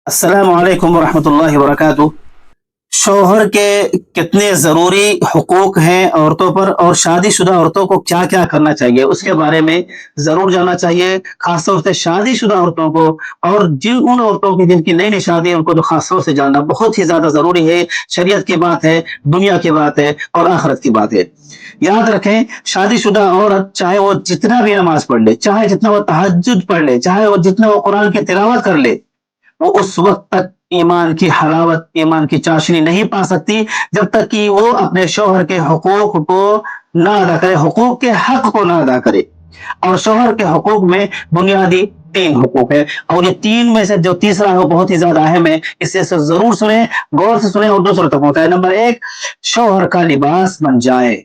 अस्सलाम वालेकुम वरहमतुल्लाहि वबरकातुह। शौहर के कितने ज़रूरी हुकूक हैं औरतों पर और शादीशुदा औरतों को क्या क्या करना चाहिए उसके बारे में ज़रूर जानना चाहिए, खासतौर से शादीशुदा औरतों को। और उन औरतों की जिनकी नई नई शादी है उनको तो खासतौर से जानना बहुत ही ज़्यादा ज़रूरी है। शरीयत की बात है, दुनिया की बात है और आखिरत की बात है। याद रखें, शादीशुदा औरत चाहे वो जितना भी नमाज पढ़ ले, चाहे जितना वो तहज्जुद पढ़ ले, चाहे वो जितना वो कुरान की तिलावत कर ले, वो उस वक्त तक ईमान की हलावत, ईमान की चाशनी नहीं पा सकती जब तक कि वो अपने शौहर के हुकूक को ना अदा करे, हुकूक के हक को ना अदा करे। और शौहर के हुकूक में बुनियादी तीन हुकूक है, और ये तीन में से जो तीसरा है वो बहुत ही ज्यादा अहम है। इसे जरूर सुने, गौर से सुने और दूसरों तक पहुंचाए। नंबर एक, शौहर का लिबास बन जाए।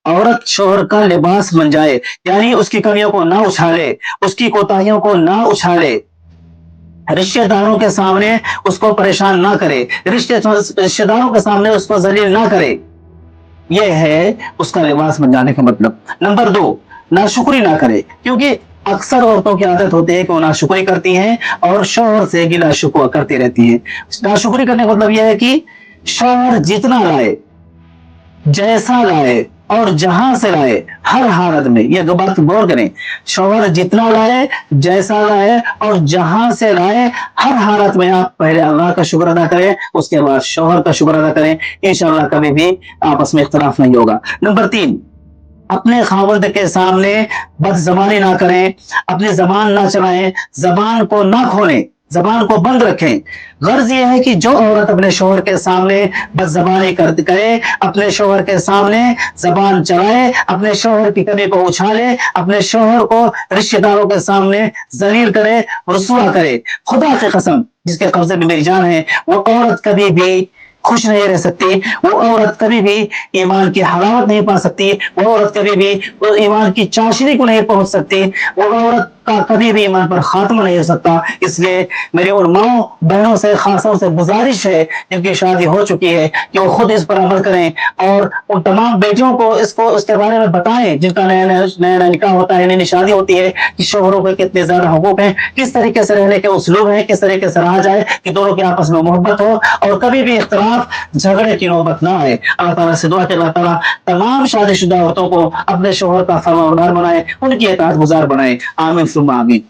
औरत शौहर का लिबास बन जाए, यानी उसकी कमियों को ना उछाले, उसकी कोताहियों को ना उछाले, रिश्तेदारों के सामने उसको परेशान ना करे, रिश्तेदारों के सामने उसको जलील ना करे। यह है उसका लिबास बन जाने का मतलब। नंबर दो, नाशुक्री ना करे, क्योंकि अक्सर औरतों की आदत होती है कि वो नाशुक्री करती हैं और शौहर से गिला शिकवा करती रहती हैं। नाशुक्री करने का मतलब यह है कि शौहर जितना लाए, जैसा लाए और जहां से लाए, हर हालत में, यह बात गौर करें, शौहर जितना लाए, जैसा लाए और जहां से लाए, हर हालत में आप पहले अल्लाह का शुक्र अदा करें, उसके बाद शौहर का शुक्र अदा करें। इंशाअल्लाह कभी भी आपस में इख्तलाफ नहीं होगा। नंबर तीन, अपने खावंद के सामने बदजबानी ना करें, अपनी जबान ना चलाएं, जबान को ना खोलें, जबान को बंद रखें। गर्ज यह है कि जो औरत अपने शोहर के सामने बदजबानी करे, अपने शोहर के सामने जबान चलाए, अपने शोहर की कमी को उछाले, अपने शोहर को रिश्तेदारों के सामने जलील करे, रसुआ करे, खुदा की कसम जिसके कब्जे में मेरी जान है, वो औरत कभी भी खुश नहीं रह सकती। वो औरत कभी भी ईमान की हलावत नहीं पा सकती। वो औरत कभी भी वो ईमान की चाशनी को नहीं पहुंच सकती। वो औरत का कभी भी ईमान पर खात्मा नहीं हो सकता। इसलिए मेरे उन माओ बहनों से, खासों से गुजारिश है जिनकी शादी हो चुकी है कि वो खुद इस पर अमल करें और उन तमाम बेटियों को इसको उसके बारे में बताएं जिनका नया नया निकाह होता है, नई नई शादी होती है, कि शोहरों के कितने ज्यादा हुकूक हैं, किस तरीके से रहने के उसलूब है, किस तरीके से रहा जाए कि दोनों के आपस में मोहब्बत हो और कभी भी इख्तलाफ झगड़े की नौबत ना आए। अल्लाह ताला से दुआ कि अल्लाह ताला तमाम शादीशुदा औरतों को अपने शोहर का फरमाबरदार बनाए, उनकी इताअत गुजार बनाए। आमीन सुम्मा आमीन।